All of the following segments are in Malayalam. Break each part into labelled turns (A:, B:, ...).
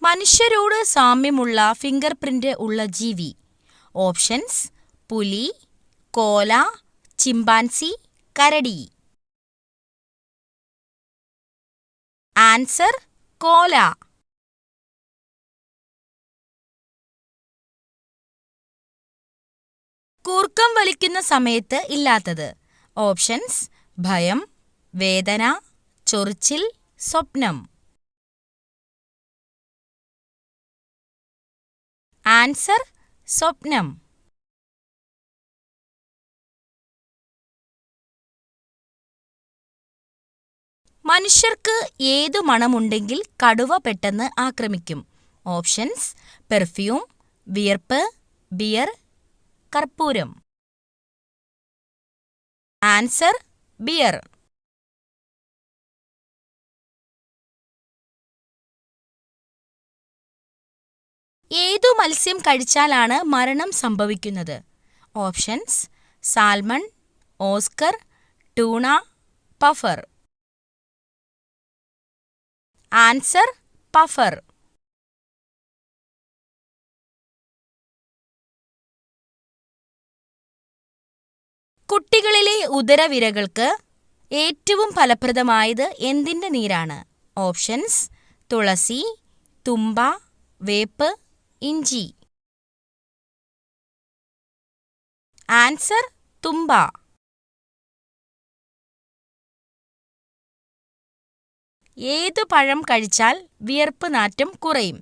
A: മനുഷ്യരോട് സാമ്യമുള്ള ഫിംഗർ പ്രിന്റ് ഉള്ള ജീവി. ഓപ്ഷൻസ്: പുലി, കോല, ചിമ്പാൻസി, കരടി. ആൻസർ: കോല. കൂർക്കം വലിക്കുന്ന സമയത്ത് ഇല്ലാത്തത്. ഓപ്ഷൻസ്: ഭയം, വേദന, ചൊറിച്ചിൽ, സ്വപ്നം. ആൻസർ: സ്വപ്നം. മനുഷ്യർക്ക് ഏതു മണമുണ്ടെങ്കിൽ കടുവ പെട്ടെന്ന് ആക്രമിക്കും? ഓപ്ഷൻസ്: പെർഫ്യൂം, വിയർപ്പ്, ബിയർ, കർപ്പൂരം. Answer: beer. ഏതു മത്സ്യം കഴിച്ചാലാണ് മരണം സംഭവിക്കുന്നത്? Options: salmon, oscar, tuna, puffer. Answer: puffer. കുട്ടികളിലെ ഉദരവിരകൾക്ക് ഏറ്റവും ഫലപ്രദമായത് എന്തിന്റെ നീരാണ്? ഓപ്ഷൻസ്: തുളസി, തുമ്പ, വേപ്പ്, ഇഞ്ചി. ആൻസർ: തുമ്പ. ഏതു പഴം കഴിച്ചാൽ വിയർപ്പ് നാറ്റം കുറയും?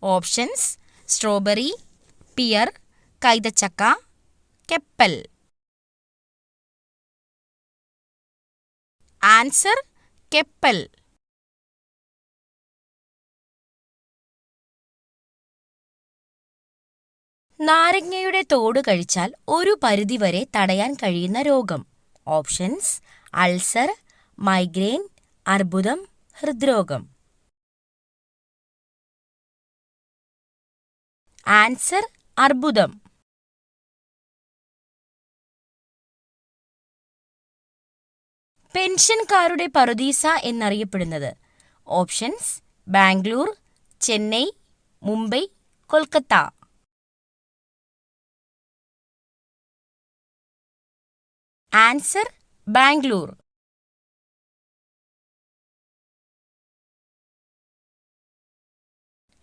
A: ഓപ്ഷൻസ്: സ്ട്രോബെറി, പിയർ, കൈതച്ചക്ക, കെപ്പൽ. ആൻസർ: കെപ്പൽ. നാരങ്ങയുടെ തോട് കഴിച്ചാൽ ഒരു പരിധിവരെ തടയാൻ കഴിയുന്ന രോഗം? ഓപ്ഷൻസ്: അൾസർ, മൈഗ്രെയിൻ, അർബുദം, ഹൃദ്രോഗം. ആൻസർ: അർബുദം. പെൻഷൻകാരുടെ പറുദീസ എന്നറിയപ്പെടുന്നത്? ഓപ്ഷൻസ്: ബാംഗ്ലൂർ, ചെന്നൈ, മുംബൈ, കൊൽക്കത്ത. ആൻസർ: ബാംഗ്ലൂർ.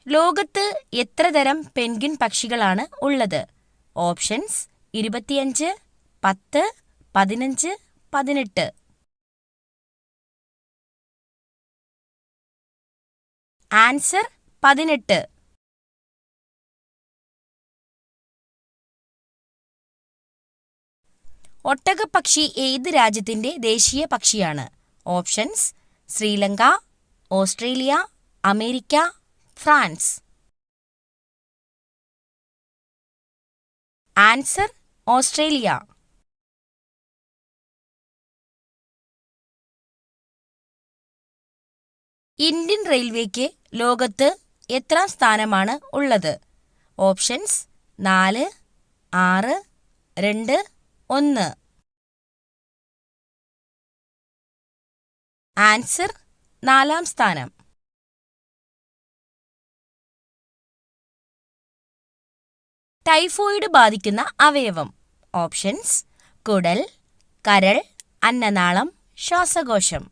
A: ലോകത്ത് എത്ര തരം പെൻഗ്വിൻ പക്ഷികളാണ് ഉള്ളത്? ഓപ്ഷൻസ്: 25, 10, 15, 18. ആൻസർ: 18. ഒട്ടകപ്പക്ഷി ഏത് രാജ്യത്തിന്റെ ദേശീയ പക്ഷിയാണ്? Options: Sri Lanka, Australia, America, France. Answer: Australia. Indian റെയിൽവേക്ക് ലോകത്ത് എത്രാം സ്ഥാനമാണ് ഉള്ളത്? ഓപ്ഷൻസ്: 4, 6, 2, 1. ആൻസർ: 4-ാം സ്ഥാനം. ടൈഫോയിഡ് ബാധിക്കുന്ന അവയവം? ഓപ്ഷൻസ്: കുടൽ, കരൾ, അന്നനാളം, ശ്വാസകോശം.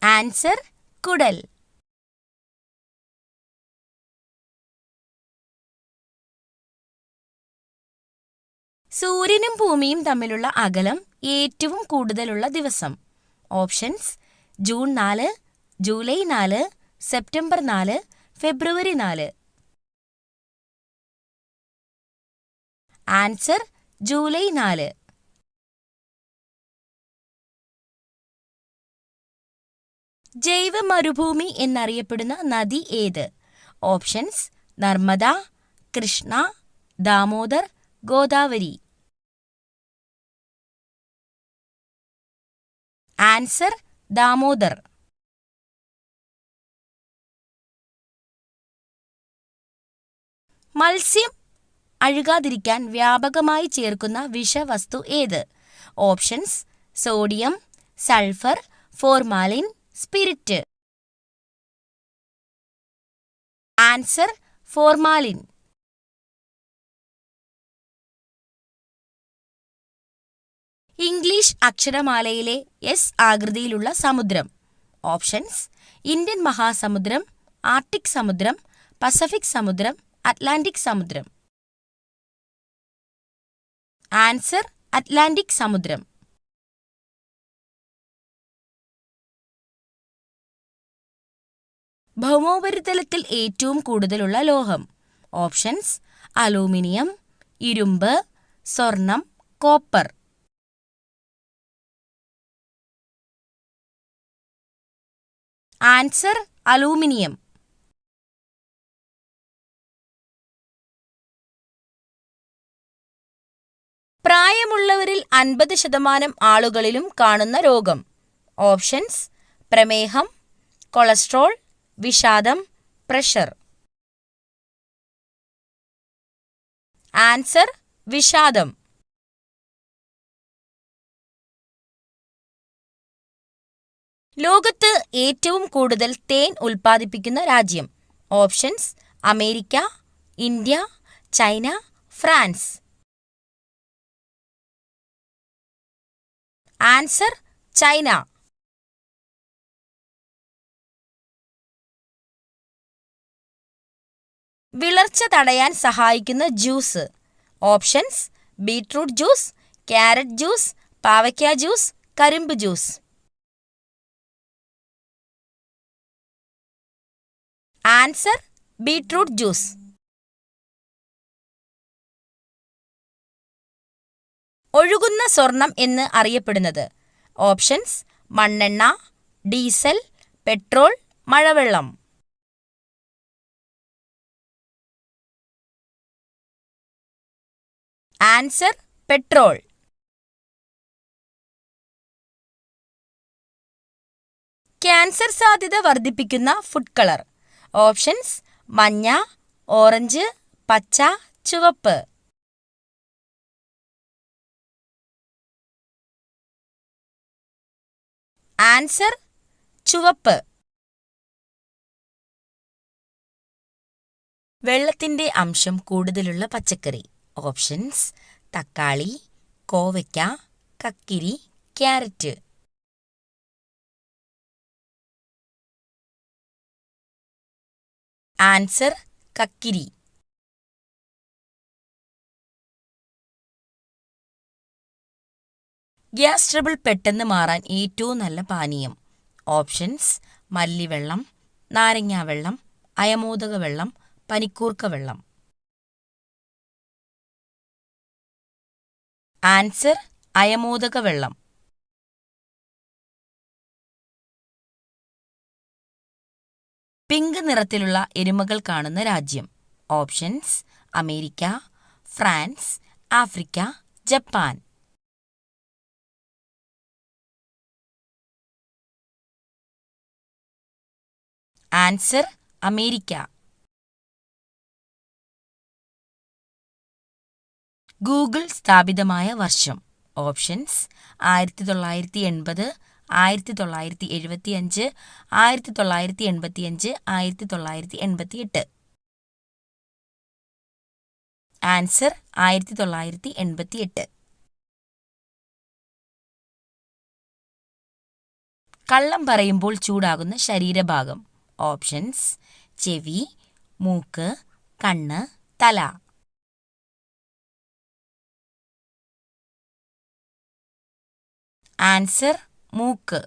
A: ആൻസർ: കുടൽ. സൂര്യനും ഭൂമിയും തമ്മിലുള്ള അകലം ഏറ്റവും കൂടുതലുള്ള ദിവസം? Options: June 4, July 4, September 4, February 4. Answer: July 4. ജൈവ മരുഭൂമി എന്നറിയപ്പെടുന്ന നദി ഏത്? ഓപ്ഷൻസ്: നർമ്മദ, കൃഷ്ണ, ദാമോദർ, ഗോദാവരി. ആൻസർ: ദാമോദർ. മത്സ്യം അഴുകാതിരിക്കാൻ വ്യാപകമായി ചേർക്കുന്ന വിഷവസ്തു ഏത്? Options: sodium, sulphur, formalin, spirit. Answer formalin. English അക്ഷരമാലയിലെ എസ് ആകൃതിയിലുള്ള സമുദ്രം. ഓപ്ഷൻസ്: ഇന്ത്യൻ മഹാസമുദ്രം, ആർട്ടിക് സമുദ്രം, പസഫിക് സമുദ്രം, അറ്റ്ലാന്റിക് സമുദ്രം. ആൻസർ അറ്റ്ലാന്റിക് സമുദ്രം. ഭൗമോപരിതലത്തിൽ ഏറ്റവും കൂടുതലുള്ള ലോഹം. ഓപ്ഷൻസ്: അലൂമിനിയം, ഇരുമ്പ്, സ്വർണം, കോപ്പർ. Answer aluminium. പ്രായമുള്ളവരിൽ 50% ആളുകളിലും കാണുന്ന രോഗം. ഓപ്ഷൻസ്: പ്രമേഹം, കൊളസ്ട്രോൾ, വിഷാദം, പ്രഷർ. ആൻസർ വിഷാദം. ലോകത്ത് ഏറ്റവും കൂടുതൽ തേൻ ഉൽപ്പാദിപ്പിക്കുന്ന രാജ്യം. Options: America, India, China, France. Answer China. വിളർച്ച തടയാൻ സഹായിക്കുന്ന juice. Options: beetroot juice, carrot juice, പാവയ്ക്ക ജ്യൂസ്, കരിമ്പ് ജ്യൂസ്. Answer beetroot juice. ഒഴുകുന്ന സ്വർണം എന്ന് അറിയപ്പെടുന്നത്. ഓപ്ഷൻസ്: മണ്ണെണ്ണ, ഡീസൽ, പെട്രോൾ, മഴവെള്ളം. Answer petrol. ക്യാൻസർ സാധ്യത വർദ്ധിപ്പിക്കുന്ന ഫുഡ് കളർ. ഓപ്ഷൻസ്: മഞ്ഞ, ഓറഞ്ച്, പച്ച, ചുവപ്പ്. ആൻസർ ചുവപ്പ്. വെള്ളത്തിന്റെ അംശം കൂടുതലുള്ള പച്ചക്കറി. ഓപ്ഷൻസ്: തക്കാളി, കോവയ്ക്ക, കക്കിരി, ക്യാരറ്റ്. ആൻസർ കക്കിരി. ഗ്യാസ് ട്രബിൾ പെട്ടെന്ന് മാറാൻ ഏറ്റവും നല്ല പാനീയം. ഓപ്ഷൻസ്: മല്ലിവെള്ളം, നാരങ്ങാവെള്ളം, അയമോദക വെള്ളം, പനിക്കൂർക്ക വെള്ളം. ആൻസർ അയമോദക വെള്ളം. പിങ്ക് നിറത്തിലുള്ള എരുമകൾ കാണുന്ന രാജ്യം. Options: America, France, Africa, Japan. Answer America. Google സ്ഥാപിതമായ വർഷം. ഓപ്ഷൻസ്: 1980, 1975, 1985, 1988. ആൻസർ 1988. കള്ളം പറയുമ്പോൾ ചൂടാകുന്ന ശരീരഭാഗം. ഓപ്ഷൻസ്: ചെവി, മൂക്ക്, കണ്ണ്, തല. ആൻസർ മൂക്ക്.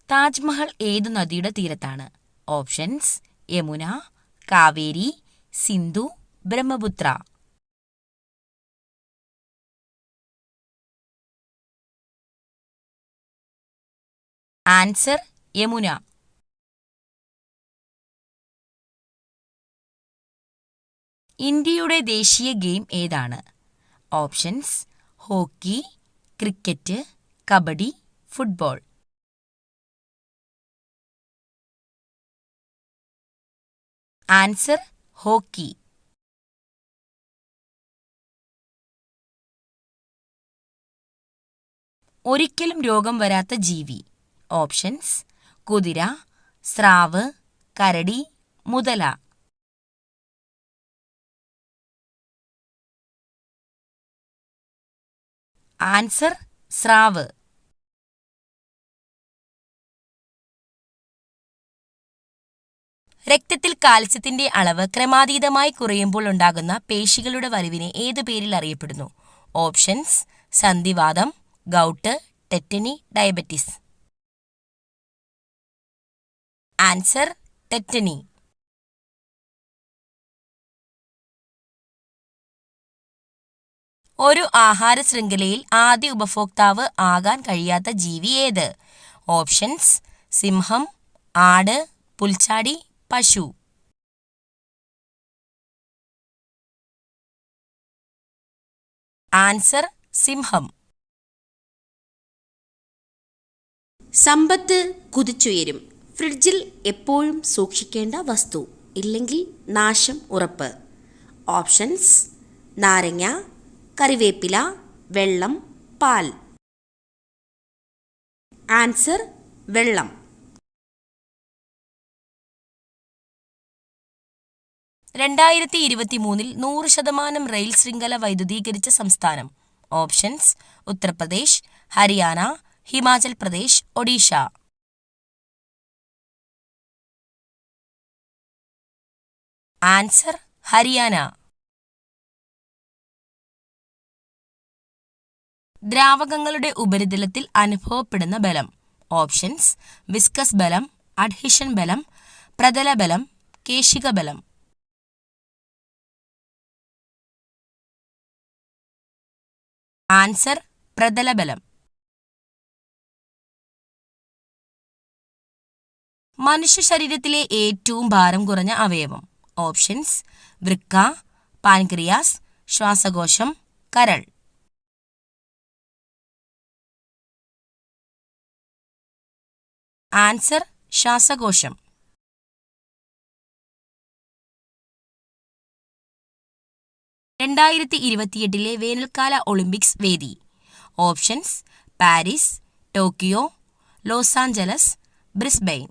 A: താജ്മഹൽ ഏതു നദിയുടെ തീരത്താണ്? ഓപ്ഷൻസ്: യമുന, കാവേരി, സിന്ധു, ബ്രഹ്മപുത്ര. ആൻസർ യമുന. ഇന്ത്യയുടെ ദേശീയ ഗെയിം ഏതാണ്? Options: hockey, cricket, kabaddi, football. Answer hockey. ഒരിക്കലും രോഗം വരാത്ത ജീവി. ഓപ്ഷൻസ്: കുതിര, സ്രാവ്, കരടി, മുതല. ആൻസർ: സ്രാവ്. രക്തത്തിൽ കാൽസ്യത്തിന്റെ അളവ് ക്രമാതീതമായി കുറയുമ്പോൾ ഉണ്ടാകുന്ന പേശികളുടെ വലിവിനെ ഏതു പേരിൽ അറിയപ്പെടുന്നു? ഓപ്ഷൻസ്: സന്ധിവാതം, gout, tetany, diabetes. Answer: tetany. ഒരു ആഹാര ശൃംഖലയിൽ ആദ്യ ഉപഭോക്താവ് ആകാൻ കഴിയാത്ത ജീവി ഏത്? ഓപ്ഷൻസ്: സിംഹം, ആട്, പുൽച്ചാടി, പശു. ആൻസർ: സിംഹം.
B: സമ്പത്ത് കുതിച്ചുയരും. ഫ്രിഡ്ജിൽ എപ്പോഴും സൂക്ഷിക്കേണ്ട വസ്തു, ഇല്ലെങ്കിൽ നാശം ഉറപ്പ്. ഓപ്ഷൻസ്: നാരങ്ങ, കറിവേപ്പില, വെള്ളം, പാൽ. ആൻസർ: വെള്ളം.
A: രണ്ടായിരത്തി 100% റെയിൽ ശൃംഖല വൈദ്യുതീകരിച്ച സംസ്ഥാനം? ഓപ്ഷൻസ്: ഉത്തർപ്രദേശ്, ഹരിയാന, ഹിമാചൽ പ്രദേശ്, ഒഡീഷ. ആൻസർ: ഹരിയാന. ദ്രാവകങ്ങളുടെ ഉപരിതലത്തിൽ അനുഭവപ്പെടുന്ന ബലം? ഓപ്ഷൻസ്: വിസ്കസ് ബലം, അഡ്ഹിഷൻ ബലം, പ്രതല ബലം, കേശിക ബലം. ആൻസർ: പ്രതലബലം. മനുഷ്യ ശരീരത്തിലെ ഏറ്റവും ഭാരം കുറഞ്ഞ അവയവം? ഓപ്ഷൻസ്: വൃക്ക, പാൻക്രിയാസ്, ശ്വാസകോശം, കരൾ. ആൻസർ: ശ്വാസകോശം. രണ്ടായിരത്തി 28 വേനൽക്കാല ഒളിമ്പിക്സ് വേദി? Options: Paris, Tokyo, Los Angeles, Brisbane.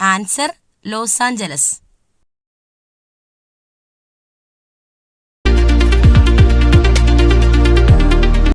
A: Answer: Los Angeles.